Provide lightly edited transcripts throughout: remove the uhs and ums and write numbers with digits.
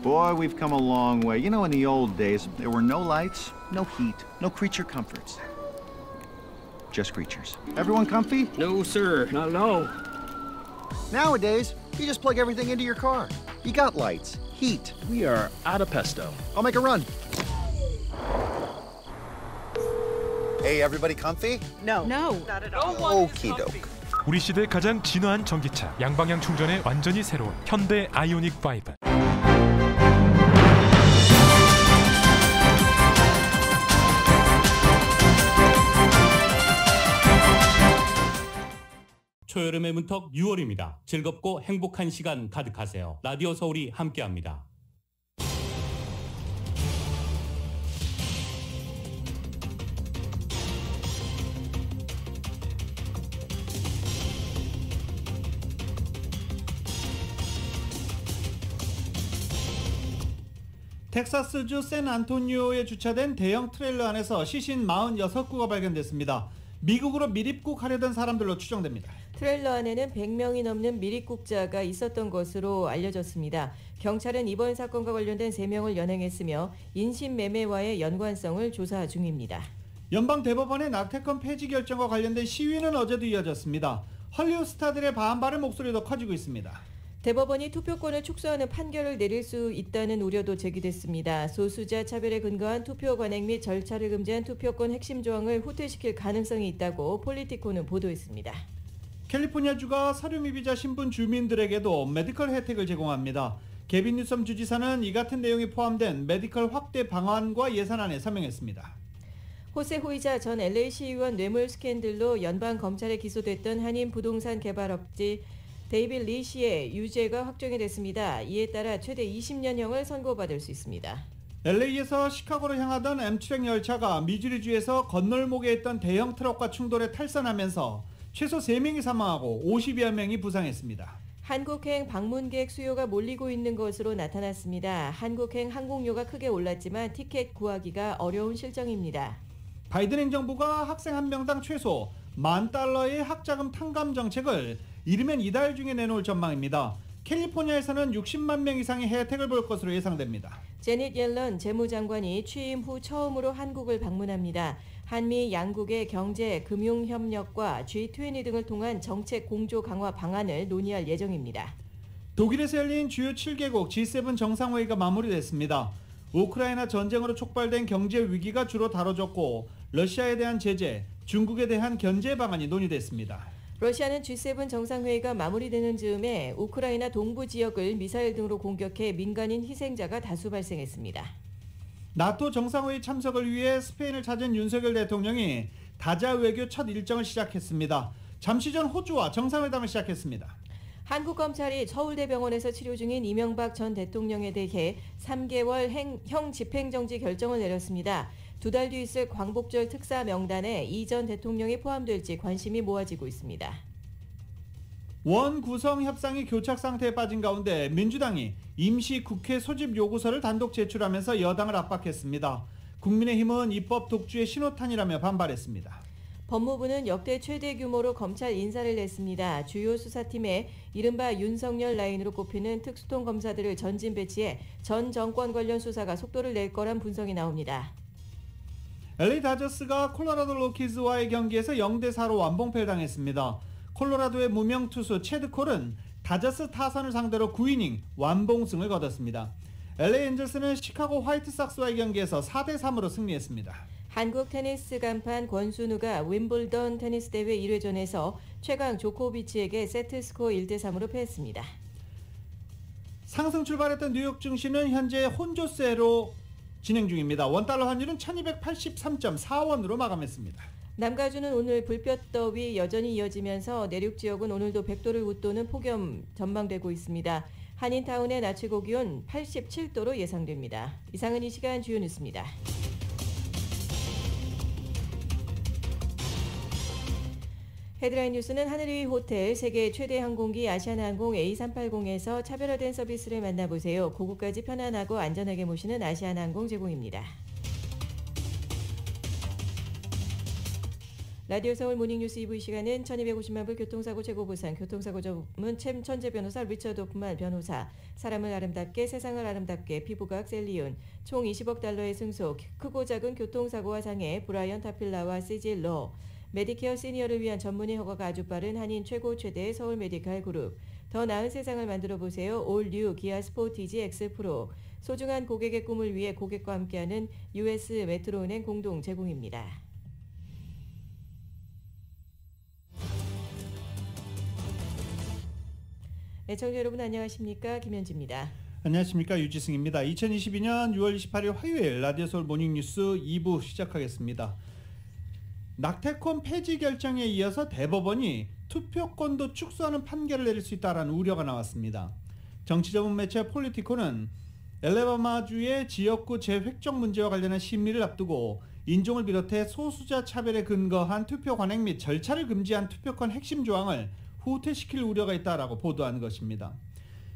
Boy, we've come a long way. You know, in the old days, there were no lights, no heat, no creature comforts. Just creatures. Everyone comfy? No, sir. Not at all. Nowadays, you just plug everything into your car. You got lights, heat. We are out of pesto. I'll make a run. Hey, everybody comfy? No. Not at all. Okie doke. 우리 시대 가장 진화한 전기차, 양방향 충전에 완전히 새로운 현대 아이오닉 5. 초여름의 문턱 6월입니다. 즐겁고 행복한 시간 가득하세요. 라디오 서울이 함께합니다. 텍사스주 샌안토니오에 주차된 대형 트레일러 안에서 시신 46구가 발견됐습니다. 미국으로 밀입국하려던 사람들로 추정됩니다. 트레일러 안에는 100명이 넘는 밀입국자가 있었던 것으로 알려졌습니다. 경찰은 이번 사건과 관련된 3명을 연행했으며 인신매매와의 연관성을 조사 중입니다. 연방대법원의 낙태권 폐지 결정과 관련된 시위는 어제도 이어졌습니다. 헐리우드 스타들의 반발의 목소리도 커지고 있습니다. 대법원이 투표권을 축소하는 판결을 내릴 수 있다는 우려도 제기됐습니다. 소수자 차별에 근거한 투표 관행 및 절차를 금지한 투표권 핵심 조항을 후퇴시킬 가능성이 있다고 폴리티코는 보도했습니다. 캘리포니아주가 서류 미비자 신분 주민들에게도 메디컬 혜택을 제공합니다. 게빈 뉴섬 주지사는 이 같은 내용이 포함된 메디컬 확대 방안과 예산안에 서명했습니다. 호세 호이자 전 LA 시의원 뇌물 스캔들로 연방 검찰에 기소됐던 한인 부동산 개발업체 데이빗 리 씨의 유죄가 확정이 됐습니다. 이에 따라 최대 20년형을 선고받을 수 있습니다. LA에서 시카고로 향하던 M트랙 열차가 미주리주에서 건널목에 있던 대형 트럭과 충돌해 탈선하면서 최소 3명이 사망하고 50여 명이 부상했습니다. 한국행 방문객 수요가 몰리고 있는 것으로 나타났습니다. 한국행 항공료가 크게 올랐지만 티켓 구하기가 어려운 실정입니다. 바이든 행정부가 학생 한 명당 최소 $10,000의 학자금 탕감 정책을 이르면 이달 중에 내놓을 전망입니다. 캘리포니아에서는 60만 명 이상의 혜택을 볼 것으로 예상됩니다. 제닛 옐런 재무장관이 취임 후 처음으로 한국을 방문합니다. 한미 양국의 경제, 금융 협력과 G20 등을 통한 정책 공조 강화 방안을 논의할 예정입니다. 독일에서 열린 주요 7개국 G7 정상회의가 마무리됐습니다. 우크라이나 전쟁으로 촉발된 경제 위기가 주로 다뤄졌고 러시아에 대한 제재, 중국에 대한 견제 방안이 논의됐습니다. 러시아는 G7 정상회의가 마무리되는 즈음에 우크라이나 동부 지역을 미사일 등으로 공격해 민간인 희생자가 다수 발생했습니다. 나토 정상회의 참석을 위해 스페인을 찾은 윤석열 대통령이 다자 외교 첫 일정을 시작했습니다. 잠시 전 호주와 정상회담을 시작했습니다. 한국 검찰이 서울대병원에서 치료 중인 이명박 전 대통령에 대해 3개월 형 집행정지 결정을 내렸습니다. 2달 뒤 있을 광복절 특사 명단에 이 전 대통령이 포함될지 관심이 모아지고 있습니다. 원구성 협상이 교착 상태에 빠진 가운데 민주당이 임시 국회 소집 요구서를 단독 제출하면서 여당을 압박했습니다. 국민의힘은 입법 독주의 신호탄이라며 반발했습니다. 법무부는 역대 최대 규모로 검찰 인사를 냈습니다. 주요 수사팀에 이른바 윤석열 라인으로 꼽히는 특수통 검사들을 전진 배치해 전 정권 관련 수사가 속도를 낼 거란 분석이 나옵니다. LA 다저스가 콜로라도 로키즈와의 경기에서 0대4로 완봉패를 당했습니다. 콜로라도의 무명 투수 체드 콜은 다저스 타선을 상대로 9이닝 완봉승을 거뒀습니다. LA 엔젤스는 시카고 화이트삭스와의 경기에서 4대3으로 승리했습니다. 한국 테니스 간판 권순우가 윈블던 테니스 대회 1회전에서 최강 조코비치에게 세트스코어 1대3으로 패했습니다. 상승 출발했던 뉴욕 증시는 현재 혼조세로 진행 중입니다. 원달러 환율은 1283.4원으로 마감했습니다. 남가주는 오늘 불볕더위 여전히 이어지면서 내륙 지역은 오늘도 100도를 웃도는 폭염 전망되고 있습니다. 한인타운의 낮 최고 기온 87도로 예상됩니다. 이상은 이 시간 주요 뉴스입니다. 헤드라인 뉴스는 하늘위 호텔, 세계 최대 항공기 아시아나항공 A380에서 차별화된 서비스를 만나보세요. 고국까지 편안하고 안전하게 모시는 아시아나항공 제공입니다. 라디오 서울 모닝뉴스 2부 이 시간은 1250만 불 교통사고 최고보상 교통사고 전문 천재 변호사 리처드 호프만 변호사, 사람을 아름답게 세상을 아름답게 피부과학 셀리온, 총 20억 달러의 승소, 크고 작은 교통사고와 장애 브라이언 타필라와 CG로, 메디케어 시니어를 위한 전문의 허가가 아주 빠른 한인 최고 최대의 서울 메디칼 그룹, 더 나은 세상을 만들어 보세요. 올 뉴 기아 스포티지 X 프로, 소중한 고객의 꿈을 위해 고객과 함께하는 US 메트로은행 공동 제공입니다. 애청자 여러분 안녕하십니까? 김현지입니다. 안녕하십니까? 유지승입니다. 2022년 6월 28일 화요일 라디오 서울 모닝뉴스 2부 시작하겠습니다. 낙태권 폐지 결정에 이어서 대법원이 투표권도 축소하는 판결을 내릴 수 있다는 우려가 나왔습니다. 정치 전문 매체 폴리티코는 엘레바마주의 지역구 재획정 문제와 관련한 심리를 앞두고 인종을 비롯해 소수자 차별에 근거한 투표 관행 및 절차를 금지한 투표권 핵심 조항을 후퇴시킬 우려가 있다라고 보도한 것입니다.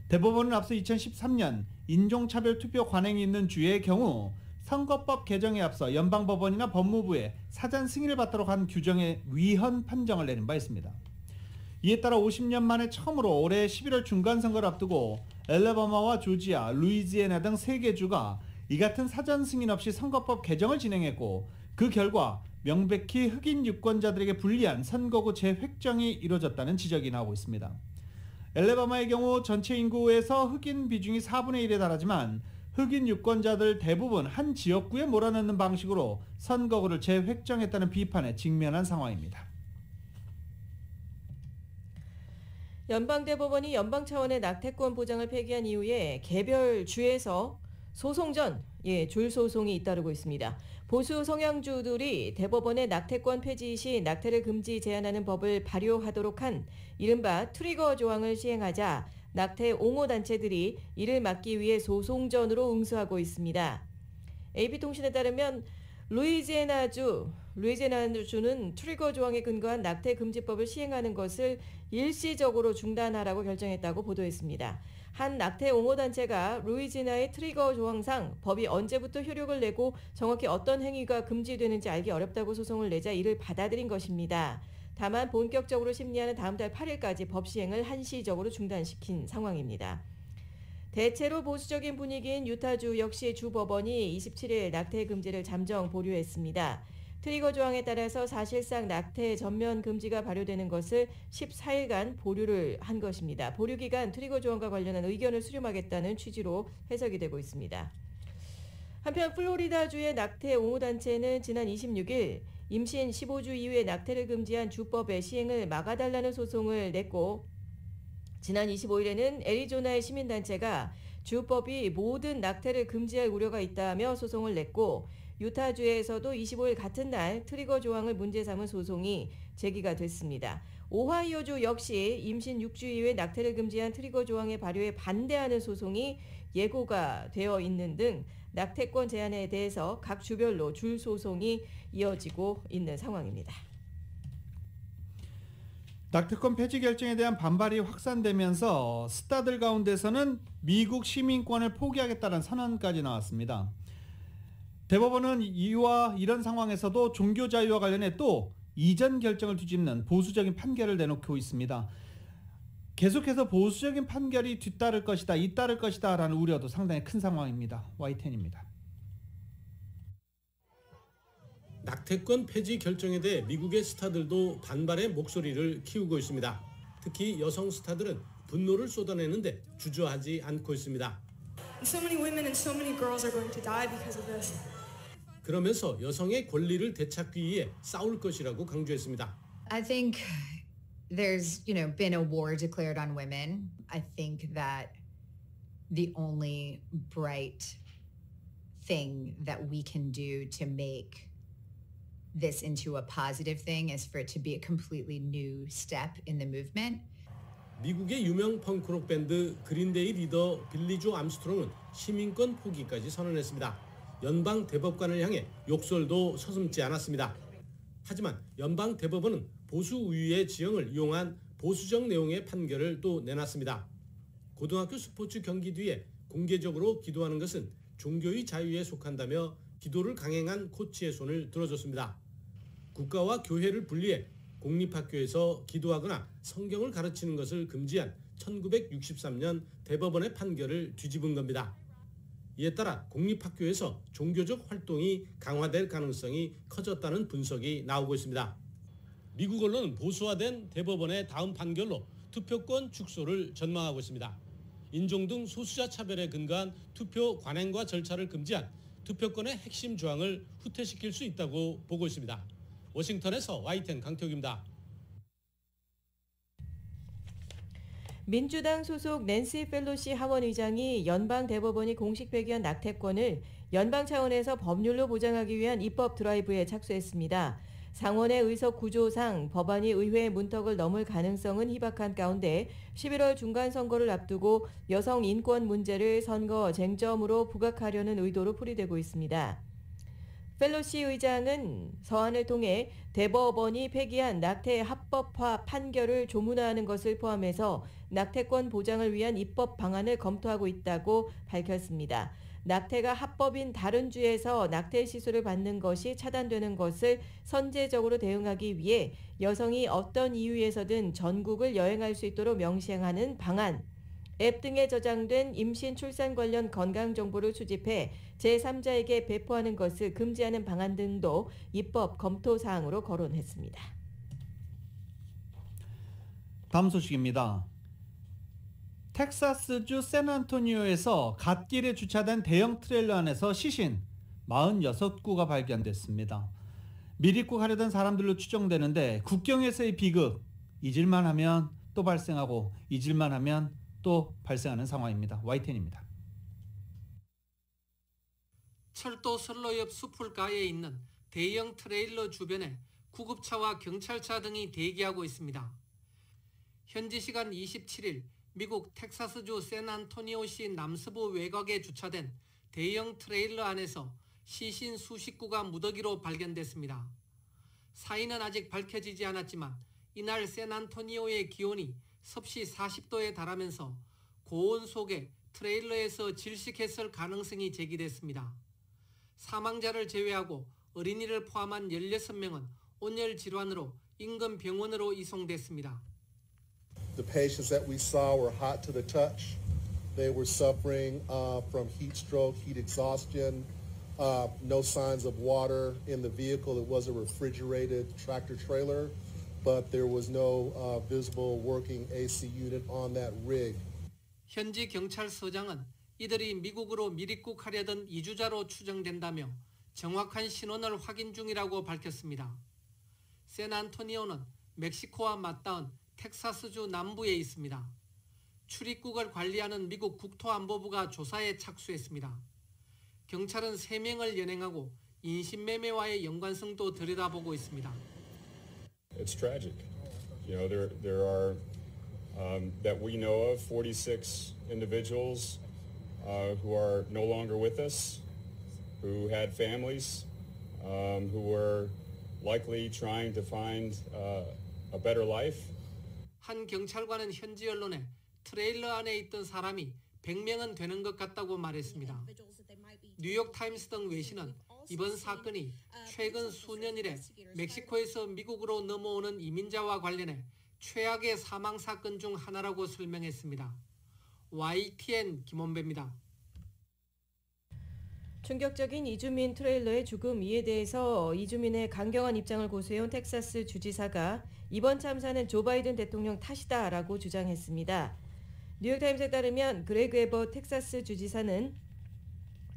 대법원은 앞서 2013년 인종차별 투표 관행이 있는 주의 경우 선거법 개정에 앞서 연방법원이나 법무부에 사전 승인을 받도록 한 규정의 위헌 판정을 내린 바 있습니다. 이에 따라 50년 만에 처음으로 올해 11월 중간선거를 앞두고 엘레바마와 조지아, 루이지애나 등 3개 주가 이 같은 사전 승인 없이 선거법 개정을 진행했고, 그 결과 명백히 흑인 유권자들에게 불리한 선거구 재획정이 이루어졌다는 지적이 나오고 있습니다. 엘레바마의 경우 전체 인구에서 흑인 비중이 4분의 1에 달하지만 흑인 유권자들 대부분 한 지역구에 몰아넣는 방식으로 선거구를 재획정했다는 비판에 직면한 상황입니다. 연방대법원이 연방 차원의 낙태권 보장을 폐기한 이후에 개별 주에서 소송전, 줄 소송이 잇따르고 있습니다. 보수 성향주들이 대법원의 낙태권 폐지 시 낙태를 금지 제한하는 법을 발효하도록 한 이른바 트리거 조항을 시행하자 낙태 옹호 단체들이 이를 막기 위해 소송전으로 응수하고 있습니다. AP통신에 따르면 루이지애나주는 트리거 조항에 근거한 낙태 금지법을 시행하는 것을 일시적으로 중단하라고 결정했다고 보도했습니다. 한 낙태 옹호 단체가 루이지애나의 트리거 조항상 법이 언제부터 효력을 내고 정확히 어떤 행위가 금지되는지 알기 어렵다고 소송을 내자 이를 받아들인 것입니다. 다만 본격적으로 심리하는 다음 달 8일까지 법 시행을 한시적으로 중단시킨 상황입니다. 대체로 보수적인 분위기인 유타주 역시 주 법원이 27일 낙태 금지를 잠정 보류했습니다. 트리거 조항에 따라서 사실상 낙태 전면 금지가 발효되는 것을 14일간 보류를 한 것입니다. 보류 기간 트리거 조항과 관련한 의견을 수렴하겠다는 취지로 해석이 되고 있습니다. 한편 플로리다주의 낙태 옹호단체는 지난 26일 임신 15주 이후에 낙태를 금지한 주법의 시행을 막아달라는 소송을 냈고, 지난 25일에는 애리조나의 시민단체가 주법이 모든 낙태를 금지할 우려가 있다며 소송을 냈고, 유타주에서도 25일 같은 날 트리거 조항을 문제 삼은 소송이 제기가 됐습니다. 오하이오주 역시 임신 6주 이후에 낙태를 금지한 트리거 조항의 발효에 반대하는 소송이 예고가 되어 있는 등 낙태권 제한에 대해서 각 주별로 줄 소송이 이어지고 있는 상황입니다. 낙태권 폐지 결정에 대한 반발이 확산되면서 스타들 가운데서는 미국 시민권을 포기하겠다는 선언까지 나왔습니다. 대법원은 이런 상황에서도 종교 자유와 관련해 또 이전 결정을 뒤집는 보수적인 판결을 내놓고 있습니다. 계속해서 보수적인 판결이 잇따를 것이다 라는 우려도 상당히 큰 상황입니다. Y10입니다. 낙태권 폐지 결정에 대해 미국의 스타들도 반발의 목소리를 키우고 있습니다. 특히 여성 스타들은 분노를 쏟아내는데 주저하지 않고 있습니다. So many women and so many girls are going to die because of this. 그러면서 여성의 권리를 되찾기 위해 싸울 것이라고 강조했습니다. I think there's, been a war declared on women. I think that the only bright thing that we can do to make this into a positive thing is for it to be a completely new step in the movement. 미국의 유명 펑크록 밴드 그린데이 리더 빌리 조 암스트롱은 시민권 포기까지 선언했습니다. 연방 대법관을 향해 욕설도 서슴지 않았습니다. 하지만 연방 대법원은 보수 우위의 지형을 이용한 보수적 내용의 판결을 또 내놨습니다. 고등학교 스포츠 경기 뒤에 공개적으로 기도하는 것은 종교의 자유에 속한다며 기도를 강행한 코치의 손을 들어줬습니다. 국가와 교회를 분리해 공립학교에서 기도하거나 성경을 가르치는 것을 금지한 1963년 대법원의 판결을 뒤집은 겁니다. 이에 따라 공립학교에서 종교적 활동이 강화될 가능성이 커졌다는 분석이 나오고 있습니다. 미국 언론은 보수화된 대법원의 다음 판결로 투표권 축소를 전망하고 있습니다. 인종 등 소수자 차별에 근거한 투표 관행과 절차를 금지한 투표권의 핵심 조항을 후퇴시킬 수 있다고 보고 있습니다. 워싱턴에서 YTN 강태욱입니다. 민주당 소속 낸시 펠로시 하원 의장이 연방 대법원이 공식 폐기한 낙태권을 연방 차원에서 법률로 보장하기 위한 입법 드라이브에 착수했습니다. 상원의 의석 구조상 법안이 의회의 문턱을 넘을 가능성은 희박한 가운데 11월 중간선거를 앞두고 여성 인권 문제를 선거 쟁점으로 부각하려는 의도로 풀이되고 있습니다. 펠로시 의장은 서한을 통해 대법원이 폐기한 낙태 합법화 판결을 조문화하는 것을 포함해서 낙태권 보장을 위한 입법 방안을 검토하고 있다고 밝혔습니다. 낙태가 합법인 다른 주에서 낙태 시술을 받는 것이 차단되는 것을 선제적으로 대응하기 위해 여성이 어떤 이유에서든 전국을 여행할 수 있도록 명시하는 방안, 앱 등에 저장된 임신 출산 관련 건강 정보를 수집해 제3자에게 배포하는 것을 금지하는 방안 등도 입법 검토 사항으로 거론했습니다. 다음 소식입니다. 텍사스주 샌안토니오에서 갓길에 주차된 대형 트레일러 안에서 시신 46구가 발견됐습니다. 미립국 하려던 사람들로 추정되는데 국경에서의 비극, 잊을만 하면 또 발생하고 잊을만 하면 또 발생하는 상황입니다. YTN입니다. 철도 선로 옆 수풀가에 있는 대형 트레일러 주변에 구급차와 경찰차 등이 대기하고 있습니다. 현지 시간 27일 미국 텍사스주 샌안토니오시 남서부 외곽에 주차된 대형 트레일러 안에서 시신 수십 구가 무더기로 발견됐습니다. 사인은 아직 밝혀지지 않았지만 이날 샌안토니오의 기온이 섭씨 40도에 달하면서 고온 속에 트레일러에서 질식했을 가능성이 제기됐습니다. 사망자를 제외하고 어린이를 포함한 16명은 온열 질환으로 인근 병원으로 이송됐습니다. The patients that we saw were hot to the touch. They were suffering from heat stroke, heat exhaustion, no signs of water in the vehicle. It was a refrigerated tractor trailer, but there was no visible working AC unit on that rig. 현지 경찰서장은 이들이 미국으로 미립국하려던 이주자로 추정된다며 정확한 신원을 확인 중이라고 밝혔습니다. 샌안토니오는 멕시코와 맞닿은 텍사스주 남부에 있습니다. 출입국을 관리하는 미국 국토안보부가 조사에 착수했습니다. 경찰은 3명을 연행하고 인신매매와의 연관성도 들여다보고 있습니다. It's tragic. You know, there are that we know of 46 individuals who are no longer with us, who had families, who were likely trying to find a better life. 한 경찰관은 현지 언론에 트레일러 안에 있던 사람이 100명은 되는 것 같다고 말했습니다. 뉴욕타임스 등 외신은 이번 사건이 최근 수년 이래 멕시코에서 미국으로 넘어오는 이민자와 관련해 최악의 사망 사건 중 하나라고 설명했습니다. YTN 김원배입니다. 충격적인 이주민 트레일러의 죽음, 이에 대해서 이주민의 강경한 입장을 고수해온 텍사스 주지사가 이번 참사는 조 바이든 대통령 탓이다라고 주장했습니다. 뉴욕타임스에 따르면 그레그 에버 텍사스 주지사는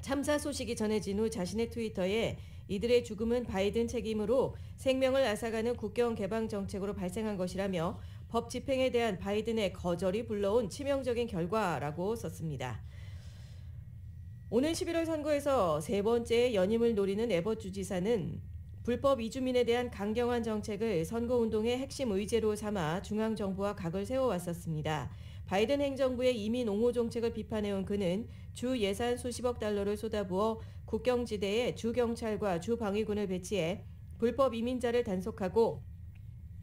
참사 소식이 전해진 후 자신의 트위터에 이들의 죽음은 바이든 책임으로 생명을 앗아가는 국경 개방 정책으로 발생한 것이라며 법 집행에 대한 바이든의 거절이 불러온 치명적인 결과라고 썼습니다. 오는 11월 선거에서 세 번째 연임을 노리는 에버 주지사는 불법 이주민에 대한 강경한 정책을 선거운동의 핵심 의제로 삼아 중앙정부와 각을 세워왔었습니다. 바이든 행정부의 이민 옹호 정책을 비판해온 그는 주 예산 수십억 달러를 쏟아부어 국경지대에 주경찰과 주방위군을 배치해 불법 이민자를 단속하고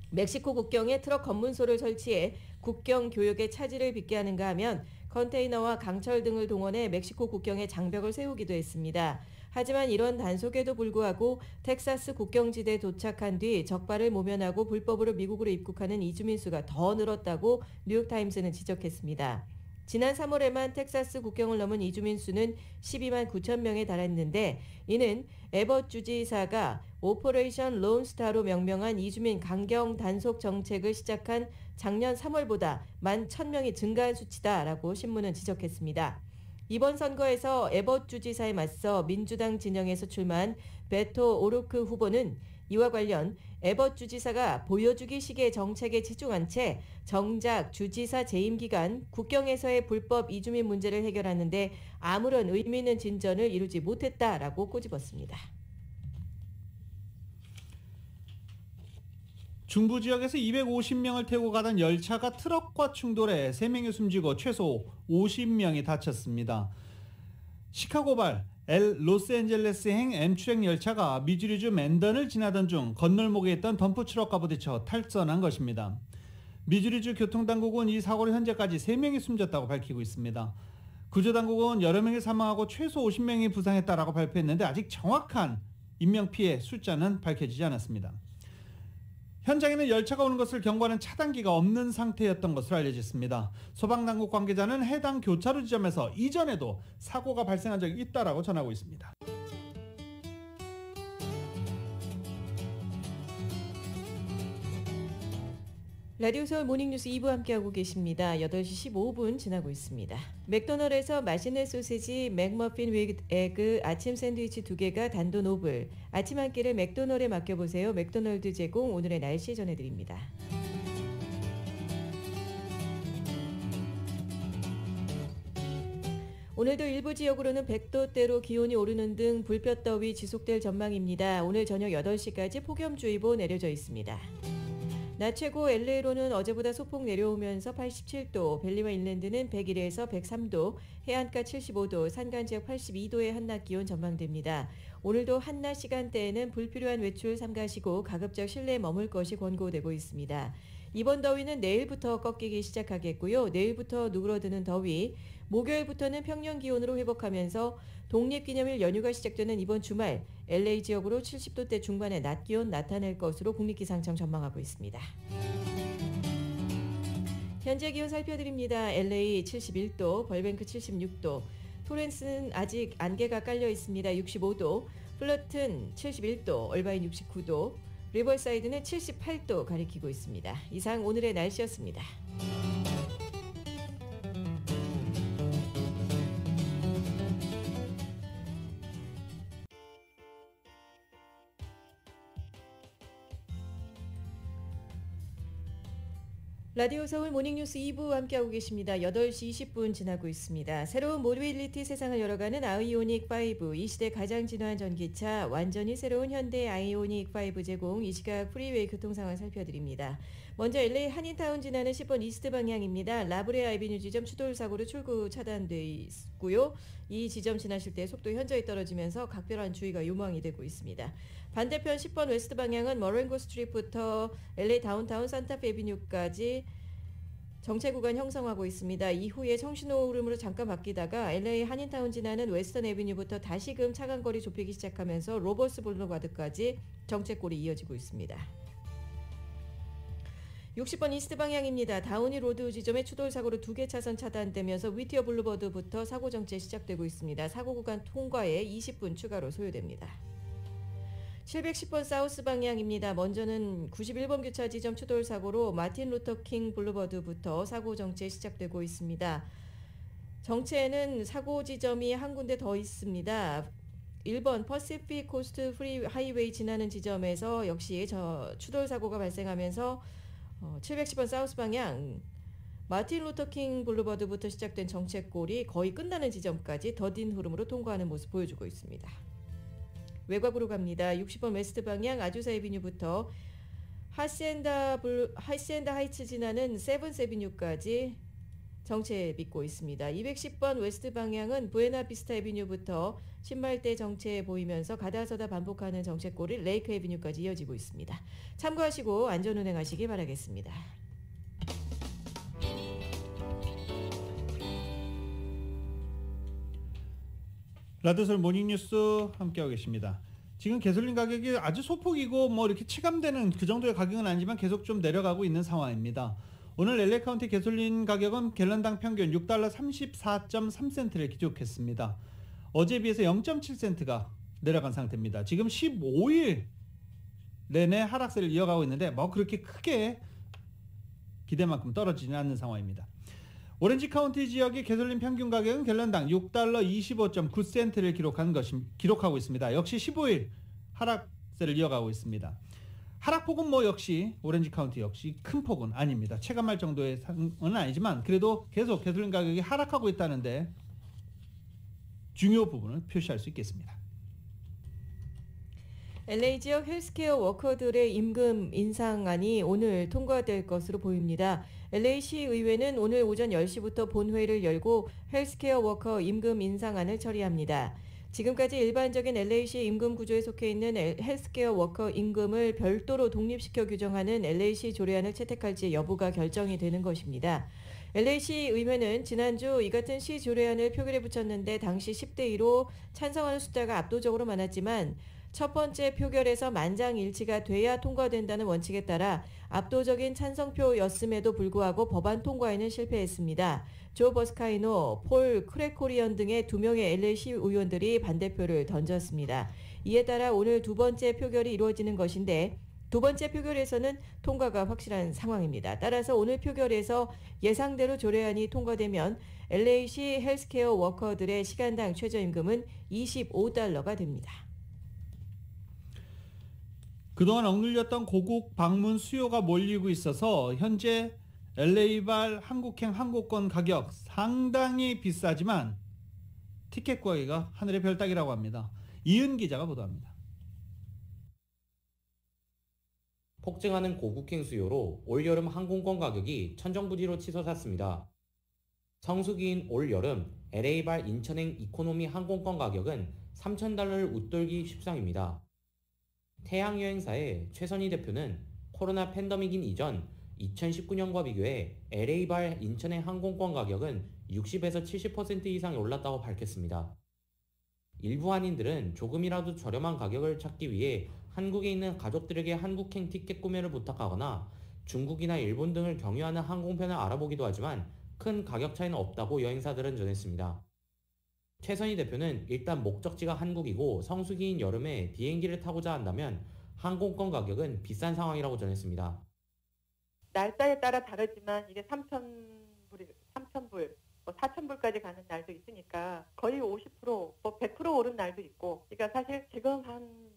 멕시코 국경에 트럭 검문소를 설치해 국경 교역에 차질을 빚게 하는가 하면 컨테이너와 강철 등을 동원해 멕시코 국경에 장벽을 세우기도 했습니다. 하지만 이런 단속에도 불구하고 텍사스 국경지대에 도착한 뒤 적발을 모면하고 불법으로 미국으로 입국하는 이주민 수가 더 늘었다고 뉴욕타임스는 지적했습니다. 지난 3월에만 텍사스 국경을 넘은 이주민 수는 12만 9천 명에 달했는데 이는 에벗 주지사가 오퍼레이션 론스타로 명명한 이주민 강경 단속 정책을 시작한 작년 3월보다 11,000명이 증가한 수치다라고 신문은 지적했습니다. 이번 선거에서 에벗 주지사에 맞서 민주당 진영에서 출마한 베토 오르크 후보는 이와 관련 에벗 주지사가 보여주기식의 정책에 치중한 채 정작 주지사 재임 기간 국경에서의 불법 이주민 문제를 해결하는데 아무런 의미 있는 진전을 이루지 못했다라고 꼬집었습니다. 중부 지역에서 250명을 태우고 가던 열차가 트럭과 충돌해 3명이 숨지고 최소 50명이 다쳤습니다. 시카고발 로스앤젤레스행 M추행 열차가 미주리주 맨던을 지나던 중 건널목에 있던 덤프트럭과 부딪혀 탈선한 것입니다. 미주리주 교통당국은 이 사고로 현재까지 3명이 숨졌다고 밝히고 있습니다. 구조당국은 여러 명이 사망하고 최소 50명이 부상했다라고 발표했는데 아직 정확한 인명피해 숫자는 밝혀지지 않았습니다. 현장에는 열차가 오는 것을 경고하는 차단기가 없는 상태였던 것으로 알려졌습니다. 소방당국 관계자는 해당 교차로 지점에서 이전에도 사고가 발생한 적이 있다라고 전하고 있습니다. 라디오 서울 모닝뉴스 2부 함께하고 계십니다. 8시 15분 지나고 있습니다. 맥도널드에서 맛있는 소시지 맥머핀 위드 에그 아침 샌드위치 2개가 단돈 5불. 아침 한 끼를 맥도널드에 맡겨보세요. 맥도널드 제공 오늘의 날씨 전해드립니다. 오늘도 일부 지역으로는 100도대로 기온이 오르는 등 불볕더위 지속될 전망입니다. 오늘 저녁 8시까지 폭염주의보 내려져 있습니다. 낮 최고 LA로는 어제보다 소폭 내려오면서 87도, 벨리와 인랜드는 101에서 103도, 해안가 75도, 산간 지역 82도의 한낮 기온 전망됩니다. 오늘도 한낮 시간대에는 불필요한 외출 삼가시고 가급적 실내에 머물 것이 권고되고 있습니다. 이번 더위는 내일부터 꺾이기 시작하겠고요. 내일부터 누그러드는 더위, 목요일부터는 평년 기온으로 회복하면서 독립기념일 연휴가 시작되는 이번 주말 LA 지역으로 70도대 중반의 낮 기온 나타낼 것으로 국립기상청 전망하고 있습니다. 현재 기온 살펴드립니다. LA 71도, 벌뱅크 76도, 토렌스는 아직 안개가 깔려 있습니다. 65도, 플러튼 71도, 얼바인 69도, 리버사이드는 78도 가리키고 있습니다. 이상 오늘의 날씨였습니다. 라디오 서울 모닝뉴스 2부 함께하고 계십니다. 8시 20분 지나고 있습니다. 새로운 모빌리티 세상을 열어가는 아이오닉 5, 이 시대 가장 진화한 전기차, 완전히 새로운 현대 아이오닉 5 제공, 이 시각 프리웨이 교통 상황 살펴드립니다. 먼저 LA 한인타운 지나는 10번 이스트 방향입니다. 라브레 아이비뉴 지점 추돌 사고로 출구 차단돼 있고요. 이 지점 지나실 때 속도 현저히 떨어지면서 각별한 주의가 요망이 되고 있습니다. 반대편 10번 웨스트 방향은 머랭고 스트리트부터 LA 다운타운 산타페 애비뉴까지 정체 구간 형성하고 있습니다. 이후에 청신호 흐름으로 잠깐 바뀌다가 LA 한인타운 지나는 웨스턴 애비뉴부터 다시금 차간거리 좁히기 시작하면서 로버스 블루바드까지 정체골이 이어지고 있습니다. 60번 이스트 방향입니다. 다우니 로드 지점에 추돌 사고로 2개 차선 차단되면서 위티어 블루버드부터 사고 정체 시작되고 있습니다. 사고 구간 통과에 20분 추가로 소요됩니다. 710번 사우스 방향입니다. 먼저는 91번 교차 지점 추돌 사고로 마틴 루터 킹 블루버드부터 사고 정체 시작되고 있습니다. 정체에는 사고 지점이 한 군데 더 있습니다. 1번 퍼시픽 코스트 프리 하이웨이 지나는 지점에서 역시 추돌 사고가 발생하면서 710번 사우스 방향 마틴 루터 킹 블루버드부터 시작된 정체골이 거의 끝나는 지점까지 더딘 흐름으로 통과하는 모습 보여주고 있습니다. 외곽으로 갑니다. 60번 웨스트 방향 아주사 애비뉴부터 하시엔다 하이츠 지나는 세븐스 애비뉴까지 정체 빚고 있습니다. 210번 웨스트 방향은 부에나 비스타 애비뉴부터 신말대 정체 보이면서 가다서다 반복하는 정체골이 레이크 애비뉴까지 이어지고 있습니다. 참고하시고 안전운행하시기 바라겠습니다. 라디오솔 모닝뉴스 함께하고 계십니다. 지금 가솔린 가격이 아주 소폭이고 뭐 이렇게 체감되는 그 정도의 가격은 아니지만 계속 좀 내려가고 있는 상황입니다. 오늘 LA 카운티 가솔린 가격은 갤런당 평균 6달러 34.3센트를 기록했습니다. 어제에 비해서 0.7센트가 내려간 상태입니다. 지금 15일 내내 하락세를 이어가고 있는데 뭐 그렇게 크게 기대만큼 떨어지지는 않는 상황입니다. 오렌지 카운티 지역의 가솔린 평균 가격은 갤런당 6달러 25.9센트를 기록하고 있습니다. 역시 15일 하락세를 이어가고 있습니다. 하락폭은 뭐 역시 오렌지 카운티 역시 큰 폭은 아닙니다. 체감할 정도의 상은 아니지만 그래도 계속 가솔린 가격이 하락하고 있다는데 중요 부분을 표시할 수 있겠습니다. LA 지역 헬스케어 워커들의 임금 인상안이 오늘 통과될 것으로 보입니다. LA시 의회는 오늘 오전 10시부터 본회의를 열고 헬스케어 워커 임금 인상안을 처리합니다. 지금까지 일반적인 LA시 임금 구조에 속해 있는 헬스케어 워커 임금을 별도로 독립시켜 규정하는 LA시 조례안을 채택할지 여부가 결정이 되는 것입니다. LA시 의회는 지난주 이 같은 시 조례안을 표결에 붙였는데 당시 10대 2로 찬성하는 숫자가 압도적으로 많았지만 첫 번째 표결에서 만장일치가 돼야 통과된다는 원칙에 따라 압도적인 찬성표였음에도 불구하고 법안 통과에는 실패했습니다. 조 버스카이노, 폴 크레코리언 등의 2명의 LA시 의원들이 반대표를 던졌습니다. 이에 따라 오늘 두 번째 표결이 이루어지는 것인데 두 번째 표결에서는 통과가 확실한 상황입니다. 따라서 오늘 표결에서 예상대로 조례안이 통과되면 LA시 헬스케어 워커들의 시간당 최저임금은 $25가 됩니다. 그동안 억눌렸던 고국 방문 수요가 몰리고 있어서 현재 LA발 한국행 항공권 가격 상당히 비싸지만 티켓 구하기가 하늘의 별 따기라고 합니다. 이은 기자가 보도합니다. 폭증하는 고국행 수요로 올여름 항공권 가격이 천정부지로 치솟았습니다. 성수기인 올여름 LA발 인천행 이코노미 항공권 가격은 $3,000를 웃돌기 십상입니다. 태양여행사의 최선희 대표는 코로나 팬데믹인 이전 2019년과 비교해 LA발 인천행 항공권 가격은 60에서 70% 이상이 올랐다고 밝혔습니다. 일부 한인들은 조금이라도 저렴한 가격을 찾기 위해 한국에 있는 가족들에게 한국행 티켓 구매를 부탁하거나 중국이나 일본 등을 경유하는 항공편을 알아보기도 하지만 큰 가격 차이는 없다고 여행사들은 전했습니다. 최선희 대표는 일단 목적지가 한국이고 성수기인 여름에 비행기를 타고자 한다면 항공권 가격은 비싼 상황이라고 전했습니다. 날짜에 따라 다르지만 이게 3,000불, 4,000불까지 가는 날도 있으니까 거의 50%, 100% 오른 날도 있고, 그러니까 사실 지금 한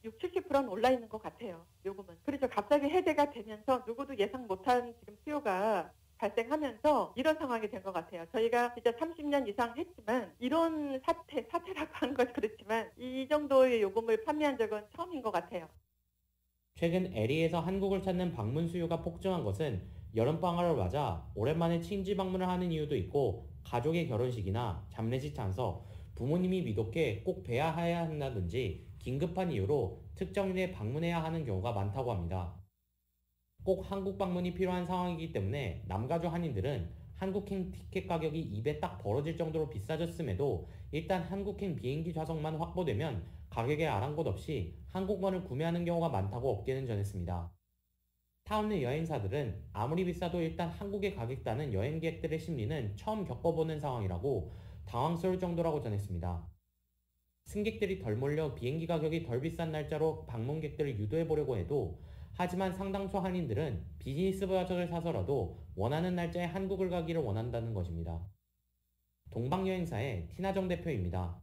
70%는 올라 있는 것 같아요. 요금은. 그렇죠. 갑자기 해제가 되면서 누구도 예상 못한 지금 수요가 발생하면서 이런 상황이 된 것 같아요. 저희가 진짜 30년 이상 했지만 이런 사태라고 하는 건 그렇지만 이 정도의 요금을 판매한 적은 처음인 것 같아요. 최근 LA에서 한국을 찾는 방문 수요가 폭증한 것은 여름방학을 맞아 오랜만에 친지 방문을 하는 이유도 있고 가족의 결혼식이나 장례식 참석, 부모님이 위독해 꼭 뵈야 해야 한다든지 긴급한 이유로 특정 일에 방문해야 하는 경우가 많다고 합니다. 꼭 한국 방문이 필요한 상황이기 때문에 남가주 한인들은 한국행 티켓 가격이 입에 딱 벌어질 정도로 비싸졌음에도 일단 한국행 비행기 좌석만 확보되면 가격에 아랑곳 없이 항공권을 구매하는 경우가 많다고 업계는 전했습니다. 타운의 여행사들은 아무리 비싸도 일단 한국에 가겠다는 여행객들의 심리는 처음 겪어보는 상황이라고 당황스러울 정도라고 전했습니다. 승객들이 덜 몰려 비행기 가격이 덜 비싼 날짜로 방문객들을 유도해보려고 해도 하지만 상당수 한인들은 비즈니스 좌석을 사서라도 원하는 날짜에 한국을 가기를 원한다는 것입니다. 동방여행사의 티나정 대표입니다.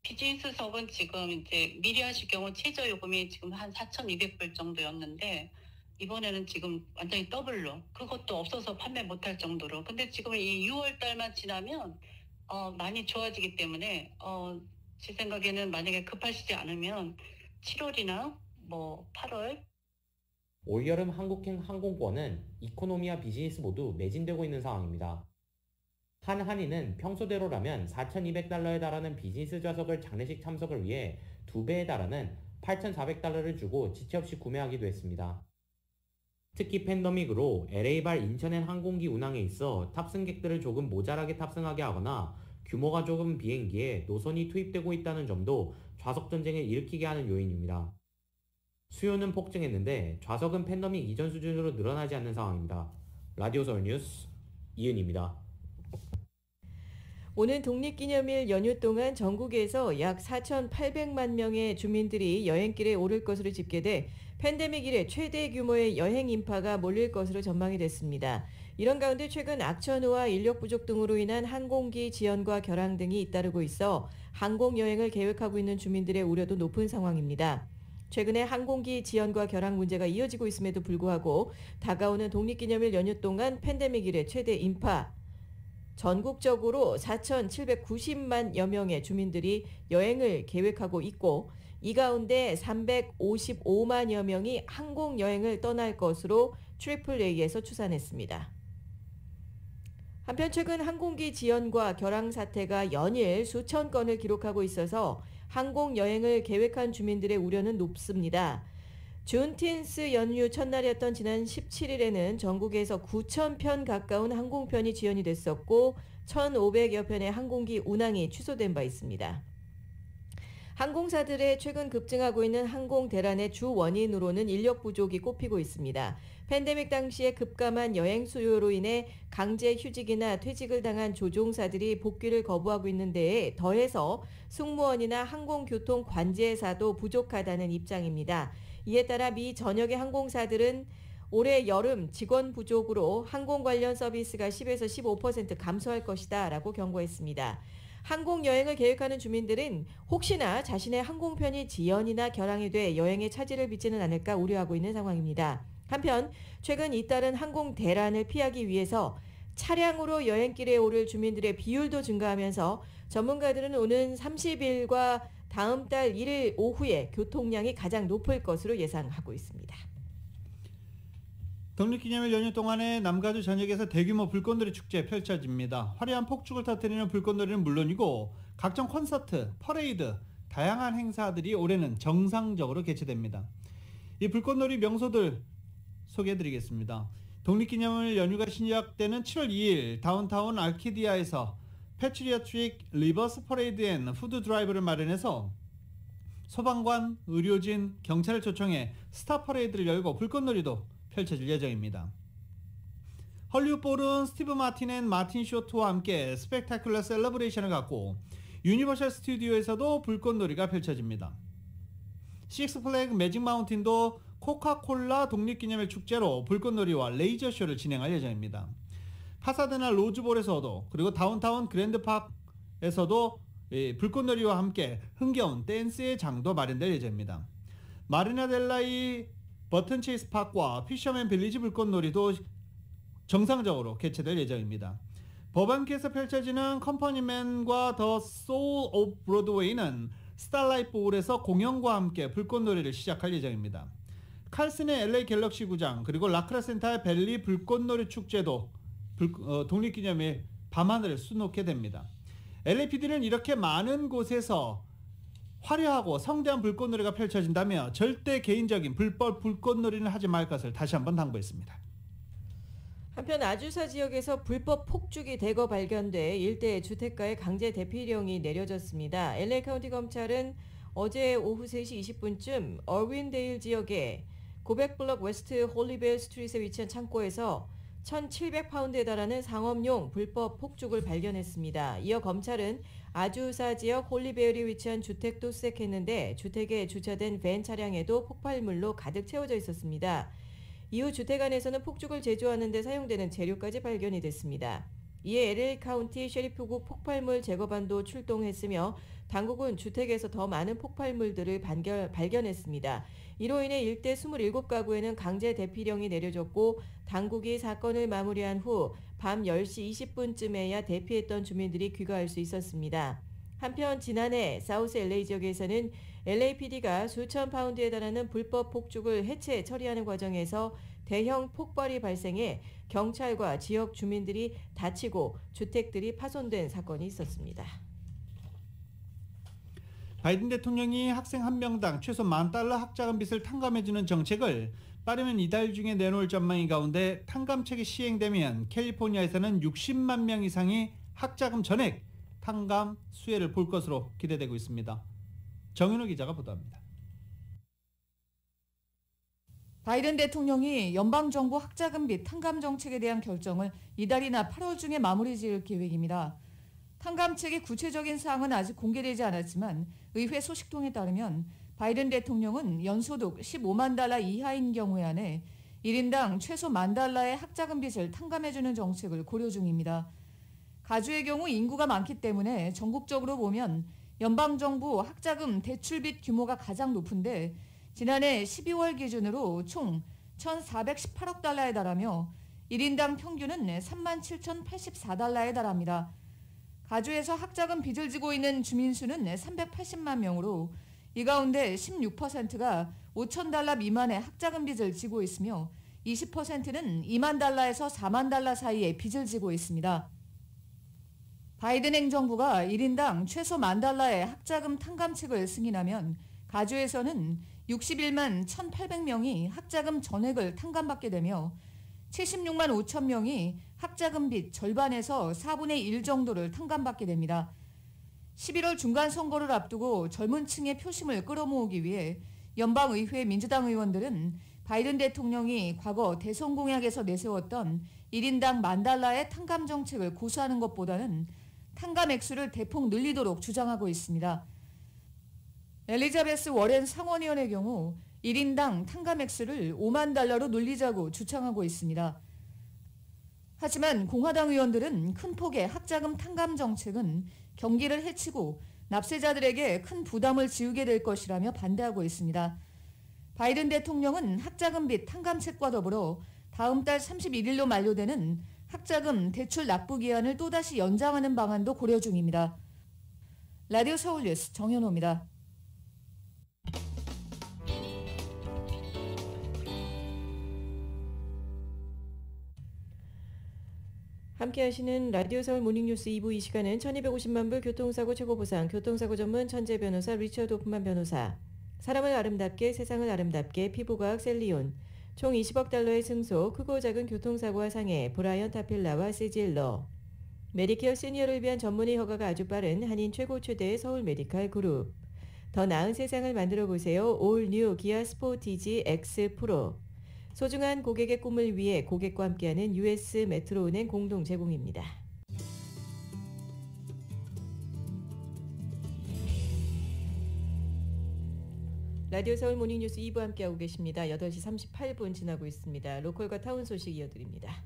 비즈니스석은 지금 이제 미리 하실 경우 최저 요금이 지금 한 4,200불 정도였는데 이번에는 지금 완전히 더블로, 그것도 없어서 판매 못할 정도로. 근데 지금 이 6월 달만 지나면 많이 좋아지기 때문에 제 생각에는 만약에 급하시지 않으면 7월이나 8월 올여름 한국행 항공권은 이코노미와 비즈니스 모두 매진되고 있는 상황입니다. 한 한인은 평소대로라면 $4,200에 달하는 비즈니스 좌석을 장례식 참석을 위해 2배에 달하는 $8,400를 주고 지체 없이 구매하기도 했습니다. 특히 팬데믹으로 LA발 인천행 항공기 운항에 있어 탑승객들을 조금 모자라게 탑승하게 하거나 규모가 적은 비행기에 노선이 투입되고 있다는 점도 좌석 전쟁을 일으키게 하는 요인입니다. 수요는 폭증했는데 좌석은 팬데믹 이전 수준으로 늘어나지 않는 상황입니다. 라디오 서울 뉴스 이은입니다. 오는 독립기념일 연휴 동안 전국에서 약 4,800만 명의 주민들이 여행길에 오를 것으로 집계돼 팬데믹 이래 최대 규모의 여행 인파가 몰릴 것으로 전망이 됐습니다. 이런 가운데 최근 악천후와 인력 부족 등으로 인한 항공기 지연과 결항 등이 잇따르고 있어 항공여행을 계획하고 있는 주민들의 우려도 높은 상황입니다. 최근에 항공기 지연과 결항 문제가 이어지고 있음에도 불구하고 다가오는 독립기념일 연휴 동안 팬데믹 이래 최대 인파, 전국적으로 4,790만여 명의 주민들이 여행을 계획하고 있고 이 가운데 355만여 명이 항공여행을 떠날 것으로 AAA에서 추산했습니다. 한편 최근 항공기 지연과 결항 사태가 연일 수천 건을 기록하고 있어서 항공여행을 계획한 주민들의 우려는 높습니다. 준틴스 연휴 첫날이었던 지난 17일에는 전국에서 9,000편 가까운 항공편이 지연이 됐었고 1,500여 편의 항공기 운항이 취소된 바 있습니다. 항공사들의 최근 급증하고 있는 항공 대란의 주 원인으로는 인력 부족이 꼽히고 있습니다. 팬데믹 당시에 급감한 여행 수요로 인해 강제 휴직이나 퇴직을 당한 조종사들이 복귀를 거부하고 있는 데에 더해서 승무원이나 항공교통 관제사도 부족하다는 입장입니다. 이에 따라 미 전역의 항공사들은 올해 여름 직원 부족으로 항공 관련 서비스가 10에서 15% 감소할 것이다 라고 경고했습니다. 항공여행을 계획하는 주민들은 혹시나 자신의 항공편이 지연이나 결항이 돼 여행에 차질을 빚지는 않을까 우려하고 있는 상황입니다. 한편 최근 잇따른 항공 대란을 피하기 위해서 차량으로 여행길에 오를 주민들의 비율도 증가하면서 전문가들은 오는 30일과 다음 달 1일 오후에 교통량이 가장 높을 것으로 예상하고 있습니다. 독립기념일 연휴 동안에 남가주 전역에서 대규모 불꽃놀이 축제 펼쳐집니다. 화려한 폭죽을 터뜨리는 불꽃놀이는 물론이고 각종 콘서트, 퍼레이드, 다양한 행사들이 올해는 정상적으로 개최됩니다. 이 불꽃놀이 명소들 소개해드리겠습니다. 독립기념일 연휴가 시작되는 7월 2일 다운타운 알키디아에서 패트리어틱 리버스 퍼레이드 앤 푸드 드라이브를 마련해서 소방관, 의료진, 경찰을 초청해 스타 퍼레이드를 열고 불꽃놀이도 펼쳐질 예정입니다. 헐리우드볼은 스티브 마틴 앤 마틴 쇼트와 함께 스펙타큘러 셀러브레이션을 갖고 유니버셜 스튜디오에서도 불꽃놀이가 펼쳐집니다. 식스플래그 매직 마운틴도 코카콜라 독립기념일 축제로 불꽃놀이와 레이저쇼를 진행할 예정입니다. 파사데나 로즈볼에서도 그리고 다운타운 그랜드파크에서도 불꽃놀이와 함께 흥겨운 댄스의 장도 마련될 예정입니다. 마리나델라이 버튼 체이스 파크와 피셔맨 빌리지 불꽃놀이도 정상적으로 개최될 예정입니다. 버방키에서 펼쳐지는 컴퍼니맨과 더 소울 오브 브로드웨이는 스타라이트 볼에서 공연과 함께 불꽃놀이를 시작할 예정입니다. 칼슨의 LA 갤럭시 구장 그리고 라크라 센터의 벨리 불꽃놀이 축제도 독립기념일 밤하늘을 수놓게 됩니다. LAPD는 이렇게 많은 곳에서 화려하고 성대한 불꽃놀이가 펼쳐진다며 절대 개인적인 불법 불꽃놀이는 하지 말 것을 다시 한번 당부했습니다. 한편 아주사 지역에서 불법 폭죽이 대거 발견돼 일대 주택가에 강제 대피령이 내려졌습니다. LA 카운티 검찰은 어제 오후 3시 20분쯤 얼윈데일 지역의 고백블럭 웨스트 홀리벨 스트리트에 위치한 창고에서 1,700파운드에 달하는 상업용 불법 폭죽을 발견했습니다. 이어 검찰은 아주사 지역 홀리베일이 위치한 주택도 수색했는데 주택에 주차된 밴 차량에도 폭발물로 가득 채워져 있었습니다. 이후 주택 안에서는 폭죽을 제조하는 데 사용되는 재료까지 발견이 됐습니다. 이에 LA 카운티 셰리프국 폭발물 제거반도 출동했으며 당국은 주택에서 더 많은 폭발물들을 발견했습니다. 이로 인해 일대 27가구에는 강제 대피령이 내려졌고 당국이 사건을 마무리한 후 밤 10시 20분쯤에야 대피했던 주민들이 귀가할 수 있었습니다. 한편 지난해 사우스 LA 지역에서는 LAPD가 수천 파운드에 달하는 불법 폭죽을 해체 처리하는 과정에서 대형 폭발이 발생해 경찰과 지역 주민들이 다치고 주택들이 파손된 사건이 있었습니다. 바이든 대통령이 학생 한 명당 최소 $10,000 학자금 빚을 탕감해주는 정책을 빠르면 이달 중에 내놓을 전망인 가운데 탕감책이 시행되면 캘리포니아에서는 60만 명 이상이 학자금 전액 탕감 수혜를 볼 것으로 기대되고 있습니다. 정윤호 기자가 보도합니다. 바이든 대통령이 연방정부 학자금 및 탕감 정책에 대한 결정을 이달이나 8월 중에 마무리 지을 계획입니다. 탕감책의 구체적인 사항은 아직 공개되지 않았지만 의회 소식통에 따르면 바이든 대통령은 연소득 15만 달러 이하인 경우에 한해 1인당 최소 $10,000의 학자금 빚을 탕감해주는 정책을 고려 중입니다. 가주의 경우 인구가 많기 때문에 전국적으로 보면 연방정부 학자금 대출빚 규모가 가장 높은데 지난해 12월 기준으로 총 1,418억 달러에 달하며 1인당 평균은 37,084달러에 달합니다. 가주에서 학자금 빚을 지고 있는 주민 수는 380만 명으로 이 가운데 16%가 5,000달러 미만의 학자금 빚을 지고 있으며 20%는 2만 달러에서 4만 달러 사이에 빚을 지고 있습니다. 바이든 행정부가 1인당 최소 $10,000의 학자금 탕감책을 승인하면 가주에서는 61만 1,800명이 학자금 전액을 탕감받게 되며 76만 5천 명이 학자금 빚 절반에서 4분의 1 정도를 탕감받게 됩니다. 11월 중간선거를 앞두고 젊은 층의 표심을 끌어모으기 위해 연방의회 민주당 의원들은 바이든 대통령이 과거 대선 공약에서 내세웠던 1인당 $10,000의 탕감 정책을 고수하는 것보다는 탕감 액수를 대폭 늘리도록 주장하고 있습니다. 엘리자베스 워렌 상원의원의 경우 1인당 탕감 액수를 $5만 달러로 늘리자고 주창하고 있습니다. 하지만 공화당 의원들은 큰 폭의 학자금 탕감 정책은 경기를 해치고 납세자들에게 큰 부담을 지우게 될 것이라며 반대하고 있습니다. 바이든 대통령은 학자금 빚 탕감책과 더불어 다음 달 31일로 만료되는 학자금 대출 납부 기한을 또다시 연장하는 방안도 고려 중입니다. 라디오 서울 뉴스 정현호입니다. 함께 하시는 라디오 서울 모닝뉴스 2부 이 시간은 1250만 불 교통사고 최고보상 교통사고 전문 천재 변호사 리처드 호프만 변호사, 사람을 아름답게 세상을 아름답게 피부과학 셀리온, 총 20억 달러의 승소 크고 작은 교통사고와 상해 브라이언 타필라와 시질러, 메디케어 시니어를 위한 전문의 허가가 아주 빠른 한인 최고 최대의 서울 메디칼 그룹, 더 나은 세상을 만들어보세요 올 뉴 기아 스포티지 X 프로, 소중한 고객의 꿈을 위해 고객과 함께하는 US 메트로은행 공동 제공입니다. 라디오 서울 모닝뉴스 2부 함께하고 계십니다. 8시 38분 지나고 있습니다. 로컬과 타운 소식 이어드립니다.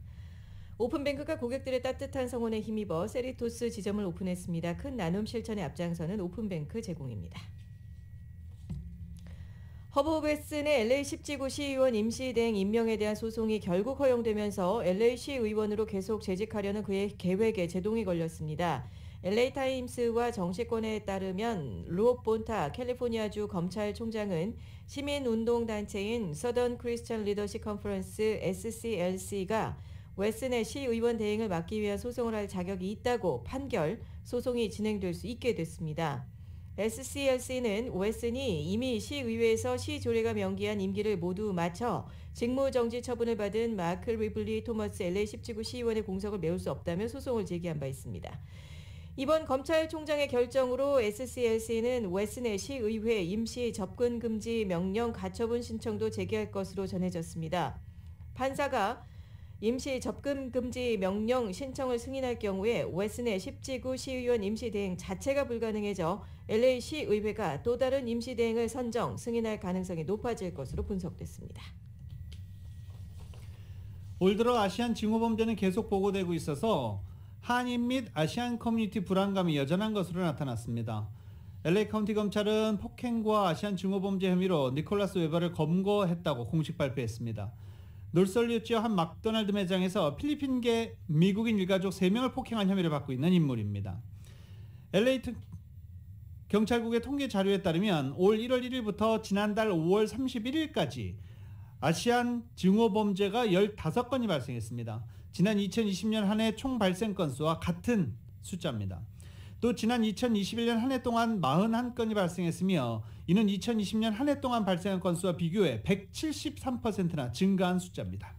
오픈뱅크가 고객들의 따뜻한 성원에 힘입어 세리토스 지점을 오픈했습니다. 큰 나눔 실천에 앞장서는 오픈뱅크 제공입니다. 허브 웨슨의 LA 10지구 시의원 임시대행 임명에 대한 소송이 결국 허용되면서 LA시 의원으로 계속 재직하려는 그의 계획에 제동이 걸렸습니다. LA타임스와 정치권에 따르면 로브 본타 캘리포니아주 검찰총장은 시민운동단체인 서던 크리스천 리더십 컨퍼런스 SCLC가 웨슨의 시의원 대행을 맡기 위한 소송을 할 자격이 있다고 판결, 소송이 진행될 수 있게 됐습니다. SCLC는 웨슨이 이미 시의회에서 시조례가 명기한 임기를 모두 마쳐 직무정지 처분을 받은 마크 리블리 토머스 LA 10지구 시의원의 공석을 메울 수 없다며 소송을 제기한 바 있습니다. 이번 검찰총장의 결정으로 SCLC는 웨슨의 시의회 임시 접근금지 명령 가처분 신청도 제기할 것으로 전해졌습니다. 판사가 임시 접근금지 명령 신청을 승인할 경우에 웨슨의 10지구 시의원 임시대행 자체가 불가능해져 LA 시의회가 또 다른 임시대행을 선정, 승인할 가능성이 높아질 것으로 분석됐습니다. 올 들어 아시안 징후범죄는 계속 보고되고 있어서 한인 및 아시안 커뮤니티 불안감이 여전한 것으로 나타났습니다. LA 카운티 검찰은 폭행과 아시안 징후범죄 혐의로 니콜라스 웨버를 검거했다고 공식 발표했습니다. 놀설리우지어 한 막도날드 매장에서 필리핀계 미국인 일가족 3명을 폭행한 혐의를 받고 있는 인물입니다. LA 경찰국의 통계 자료에 따르면 올 1월 1일부터 지난달 5월 31일까지 아시안 증오범죄가 15건이 발생했습니다. 지난 2020년 한 해 총 발생 건수와 같은 숫자입니다. 또 지난 2021년 한 해 동안 41건이 발생했으며 이는 2020년 한 해 동안 발생한 건수와 비교해 173%나 증가한 숫자입니다.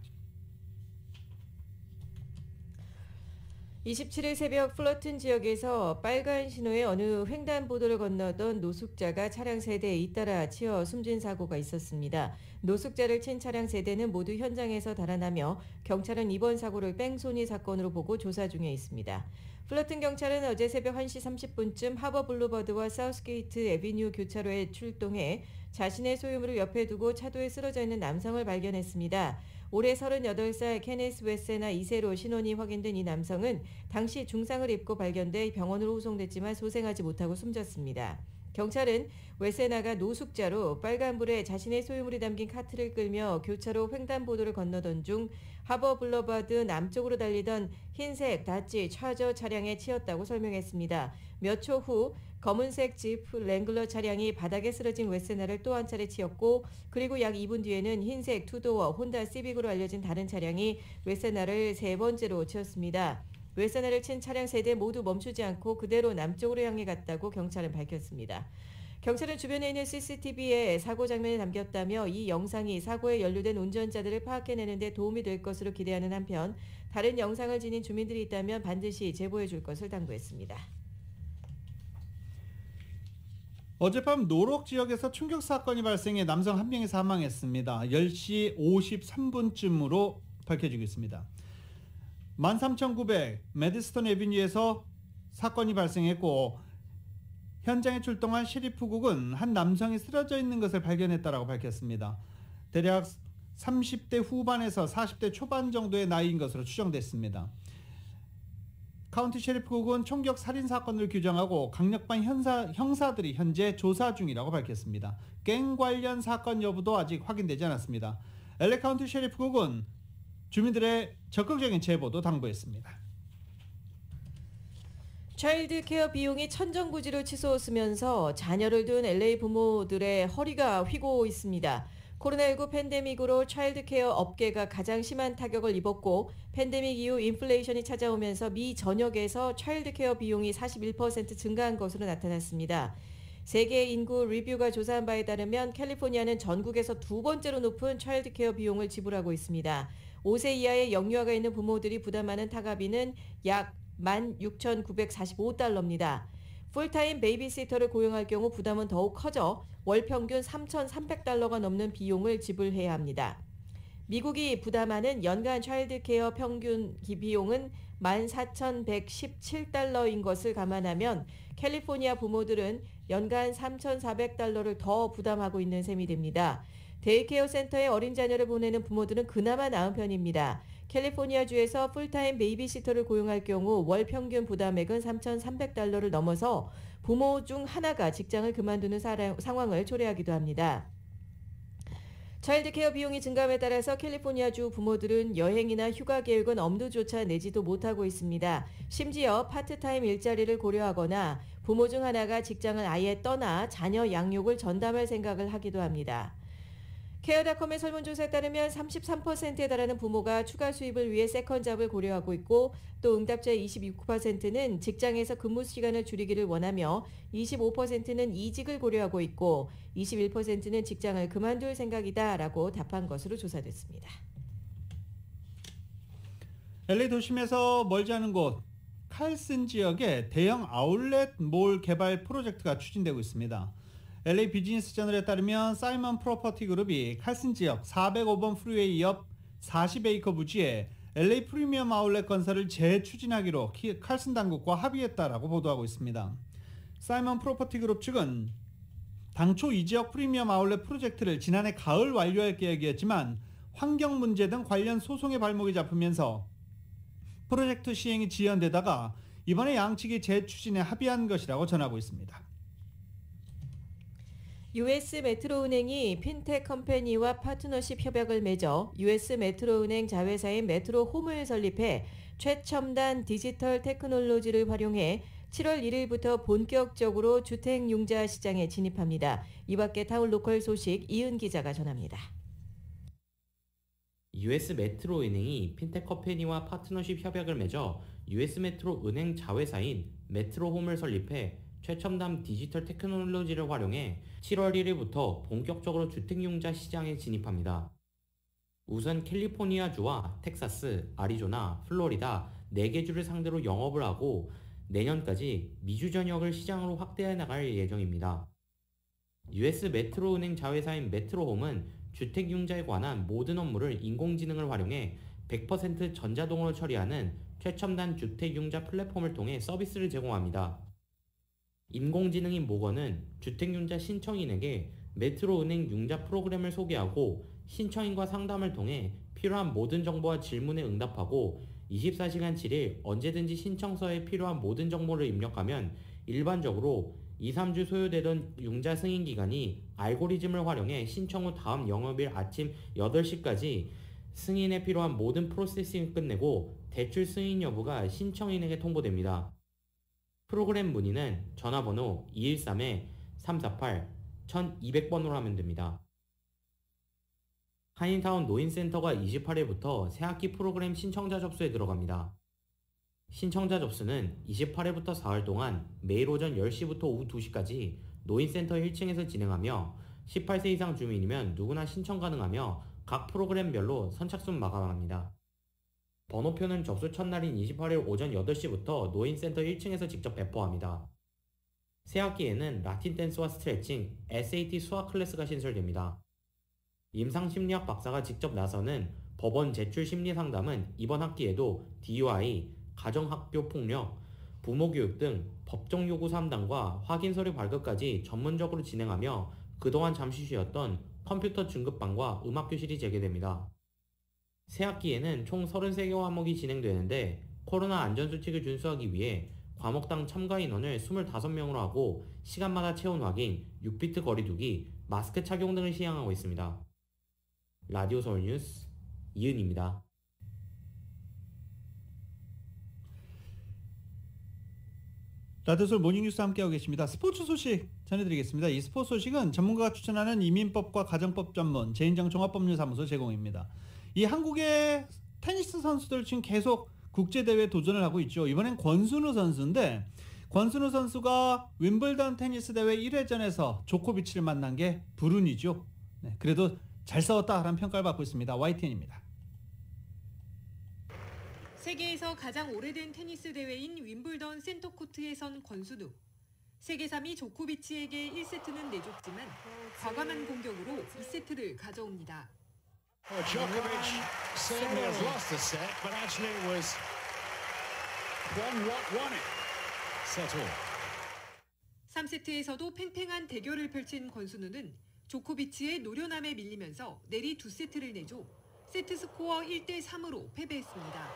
27일 새벽 플러튼 지역에서 빨간 신호의 어느 횡단보도를 건너던 노숙자가 차량 세대에 잇따라 치여 숨진 사고가 있었습니다. 노숙자를 친 차량 세대는 모두 현장에서 달아나며 경찰은 이번 사고를 뺑소니 사건으로 보고 조사 중에 있습니다. 플러튼 경찰은 어제 새벽 1시 30분쯤 하버 블루버드와 사우스게이트 애비뉴 교차로에 출동해 자신의 소유물을 옆에 두고 차도에 쓰러져 있는 남성을 발견했습니다. 올해 38살 케네스 웨세나 2세로 신원이 확인된 이 남성은 당시 중상을 입고 발견돼 병원으로 후송됐지만 소생하지 못하고 숨졌습니다. 경찰은 웨세나가 노숙자로 빨간불에 자신의 소유물이 담긴 카트를 끌며 교차로 횡단보도를 건너던 중 하버 블루버드 남쪽으로 달리던 흰색 다치 차저 차량에 치였다고 설명했습니다. 몇 초 후 검은색 지프 랭글러 차량이 바닥에 쓰러진 웨세나를 또 한 차례 치였고 그리고 약 2분 뒤에는 흰색 투도어 혼다 시빅으로 알려진 다른 차량이 웨세나를 세 번째로 치었습니다. 웨세나를 친 차량 세대 모두 멈추지 않고 그대로 남쪽으로 향해 갔다고 경찰은 밝혔습니다. 경찰은 주변에 있는 CCTV에 사고 장면이 담겼다며 이 영상이 사고에 연루된 운전자들을 파악해내는 데 도움이 될 것으로 기대하는 한편 다른 영상을 지닌 주민들이 있다면 반드시 제보해 줄 것을 당부했습니다. 어젯밤 노록 지역에서 충격 사건이 발생해 남성 한 명이 사망했습니다. 10시 53분쯤으로 밝혀지고 있습니다. 13900 매디스턴 애비뉴에서 사건이 발생했고 현장에 출동한 셰리프국은 한 남성이 쓰러져 있는 것을 발견했다고 밝혔습니다. 대략 30대 후반에서 40대 초반 정도의 나이인 것으로 추정됐습니다. 카운티 셰리프국은 총격 살인 사건을 규정하고 강력반 형사들이 현재 조사 중이라고 밝혔습니다. 갱 관련 사건 여부도 아직 확인되지 않았습니다. LA 카운티 셰리프국은 주민들의 적극적인 제보도 당부했습니다. 차일드 케어 비용이 천정부지로 치솟으면서 자녀를 둔 LA 부모들의 허리가 휘고 있습니다. 코로나19 팬데믹으로 차일드 케어 업계가 가장 심한 타격을 입었고 팬데믹 이후 인플레이션이 찾아오면서 미 전역에서 차일드 케어 비용이 41% 증가한 것으로 나타났습니다. 세계 인구 리뷰가 조사한 바에 따르면 캘리포니아는 전국에서 두 번째로 높은 차일드 케어 비용을 지불하고 있습니다. 5세 이하의 영유아가 있는 부모들이 부담하는 타가비는 약 16,945달러입니다. 풀타임 베이비시터를 고용할 경우 부담은 더욱 커져 월 평균 3,300달러가 넘는 비용을 지불해야 합니다. 미국이 부담하는 연간 차일드 케어 평균 비용은 14,117달러인 것을 감안하면 캘리포니아 부모들은 연간 3,400달러를 더 부담하고 있는 셈이 됩니다. 데이케어 센터에 어린 자녀를 보내는 부모들은 그나마 나은 편입니다. 캘리포니아주에서 풀타임 베이비시터를 고용할 경우 월 평균 부담액은 3,300달러를 넘어서 부모 중 하나가 직장을 그만두는 상황을 초래하기도 합니다. 차일드 케어 비용이 증감에 따라서 캘리포니아주 부모들은 여행이나 휴가 계획은 엄두조차 내지도 못하고 있습니다. 심지어 파트타임 일자리를 고려하거나 부모 중 하나가 직장을 아예 떠나 자녀 양육을 전담할 생각을 하기도 합니다. 케어닷컴의 설문조사에 따르면 33%에 달하는 부모가 추가 수입을 위해 세컨잡을 고려하고 있고 또 응답자의 26%는 직장에서 근무 시간을 줄이기를 원하며 25%는 이직을 고려하고 있고 21%는 직장을 그만둘 생각이다라고 답한 것으로 조사됐습니다. LA 도심에서 멀지 않은 곳 칼슨 지역에 대형 아울렛 몰 개발 프로젝트가 추진되고 있습니다. LA 비즈니스 저널에 따르면 사이먼 프로퍼티 그룹이 칼슨 지역 405번 프리웨이 옆 40에이커 부지에 LA 프리미엄 아울렛 건설을 재추진하기로 칼슨 당국과 합의했다라고 보도하고 있습니다. 사이먼 프로퍼티 그룹 측은 당초 이 지역 프리미엄 아울렛 프로젝트를 지난해 가을 완료할 계획이었지만 환경 문제 등 관련 소송의 발목이 잡히면서 프로젝트 시행이 지연되다가 이번에 양측이 재추진에 합의한 것이라고 전하고 있습니다. US 메트로은행이 핀텍 컴퍼니와 파트너십 협약을 맺어 US 메트로은행 자회사인 메트로홈을 설립해 최첨단 디지털 테크놀로지를 활용해 7월 1일부터 본격적으로 주택융자 시장에 진입합니다. 이 밖에 타운 로컬 소식 이은 기자가 전합니다. US 메트로은행이 핀텍 컴퍼니와 파트너십 협약을 맺어 US 메트로은행 자회사인 메트로홈을 설립해 최첨단 디지털 테크놀로지를 활용해 7월 1일부터 본격적으로 주택융자 시장에 진입합니다. 우선 캘리포니아주와 텍사스, 아리조나, 플로리다, 4개 주를 상대로 영업을 하고 내년까지 미주 전역을 시장으로 확대해 나갈 예정입니다. US 메트로은행 자회사인 메트로홈은 주택융자에 관한 모든 업무를 인공지능을 활용해 100% 전자동으로 처리하는 최첨단 주택융자 플랫폼을 통해 서비스를 제공합니다. 인공지능인 모건은 주택융자 신청인에게 메트로은행 융자 프로그램을 소개하고 신청인과 상담을 통해 필요한 모든 정보와 질문에 응답하고 24시간 7일 언제든지 신청서에 필요한 모든 정보를 입력하면 일반적으로 2-3주 소요되던 융자 승인 기간이 알고리즘을 활용해 신청 후 다음 영업일 아침 8시까지 승인에 필요한 모든 프로세싱을 끝내고 대출 승인 여부가 신청인에게 통보됩니다. 프로그램 문의는 전화번호 213-348-1200번으로 하면 됩니다. 한인타운 노인센터가 28일부터 새학기 프로그램 신청자 접수에 들어갑니다. 신청자 접수는 28일부터 4월 동안 매일 오전 10시부터 오후 2시까지 노인센터 1층에서 진행하며 18세 이상 주민이면 누구나 신청 가능하며 각 프로그램별로 선착순 마감합니다. 번호표는 접수 첫날인 28일 오전 8시부터 노인센터 1층에서 직접 배포합니다. 새학기에는 라틴 댄스와 스트레칭, SAT 수학 클래스가 신설됩니다. 임상심리학 박사가 직접 나서는 법원 제출 심리 상담은 이번 학기에도 DUI, 가정학교 폭력, 부모교육 등 법정 요구 상담과 확인 서류 발급까지 전문적으로 진행하며 그동안 잠시 쉬었던 컴퓨터 중급반과 음악교실이 재개됩니다. 새학기에는 총 33개 과목이 진행되는데 코로나 안전수칙을 준수하기 위해 과목당 참가 인원을 25명으로 하고 시간마다 체온 확인, 6피트 거리 두기, 마스크 착용 등을 시행하고 있습니다. 라디오 서울 뉴스 이은입니다. 라디오 서울 모닝뉴스 함께하고 계십니다. 스포츠 소식 전해드리겠습니다. 이 스포츠 소식은 전문가가 추천하는 이민법과 가정법 전문 제인정 종합법률사무소 제공입니다. 이 한국의 테니스 선수들 지금 계속 국제대회에 도전을 하고 있죠. 이번엔 권순우 선수인데 권순우 선수가 윈블던 테니스 대회 1회전에서 조코비치를 만난 게 불운이죠. 네, 그래도 잘 싸웠다라는 평가를 받고 있습니다. YTN입니다. 세계에서 가장 오래된 테니스 대회인 윈블던 센터코트에 선 권순우. 세계 3위 조코비치에게 1세트는 내줬지만 과감한 공격으로 2세트를 가져옵니다. Djokovic certainly has lost the set, but actually it was Kwon Wat won it. Set all. 3세트에서도 팽팽한 대결을 펼친 권순우는 조코비치의 노련함에 밀리면서 내리 2세트를 내줘 세트 스코어 1대3으로 패배했습니다.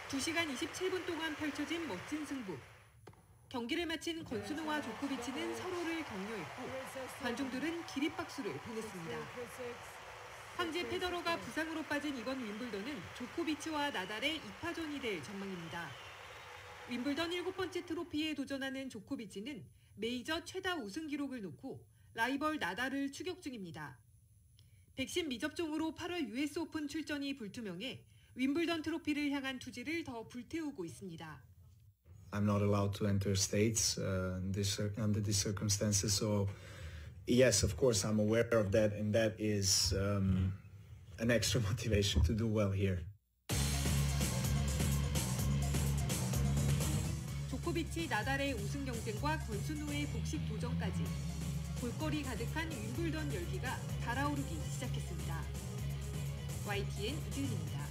2시간 27분 동안 펼쳐진 멋진 승부. 경기를 마친 권순우와 조코비치는 서로를 격려했고 관중들은 기립박수를 보냈습니다. 황제 페더러가 부상으로 빠진 이번 윈블던은 조코비치와 나달의 2파전이 될 전망입니다. 윈블던 7번째 트로피에 도전하는 조코비치는 메이저 최다 우승 기록을 놓고 라이벌 나달을 추격 중입니다. 백신 미접종으로 8월 US 오픈 출전이 불투명해 윈블던 트로피를 향한 투지를 더 불태우고 있습니다. I'm not allowed to enter states under these circumstances, so yes, of course, I'm aware of that, and that is an extra motivation to do well here. 조코비치 나달의 우승 경쟁과 권순우의 복식 도전까지 볼거리 가득한 윈블던 열기가 달아오르기 시작했습니다. YTN 이지은입니다.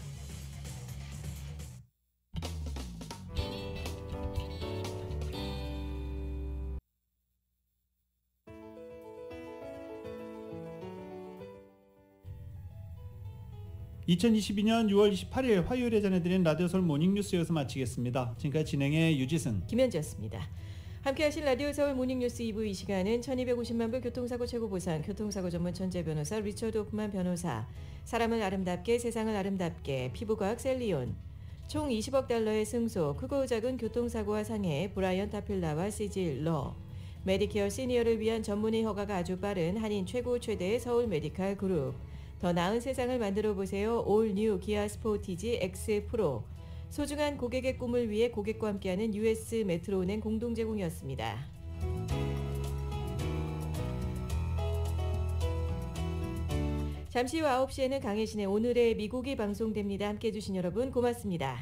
(2022년 6월 28일) 화요일에 전해드린 라디오 서울 모닝뉴스 여기서 마치겠습니다. 지금까지 진행의 유지승, 김현지였습니다. 함께하신 라디오 서울 모닝뉴스 2부 이 시간은 1250만 불 교통사고 최고 보상 교통사고 전문 천재 변호사 리처드 호프만 변호사, 사람을 아름답게 세상을 아름답게 피부과학 셀리온, 총 20억 달러의 승소 크고 작은 교통사고와 상해 브라이언 타필라와 CG 러, 메디케어 시니어를 위한 전문의 허가가 아주 빠른 한인 최고 최대의 서울 메디칼 그룹, 더 나은 세상을 만들어 보세요. 올 뉴 기아 스포티지 X 프로, 소중한 고객의 꿈을 위해 고객과 함께하는 US 메트로은행 공동 제공이었습니다. 잠시 후 9시에는 강혜신의 오늘의 미국이 방송됩니다. 함께해 주신 여러분 고맙습니다.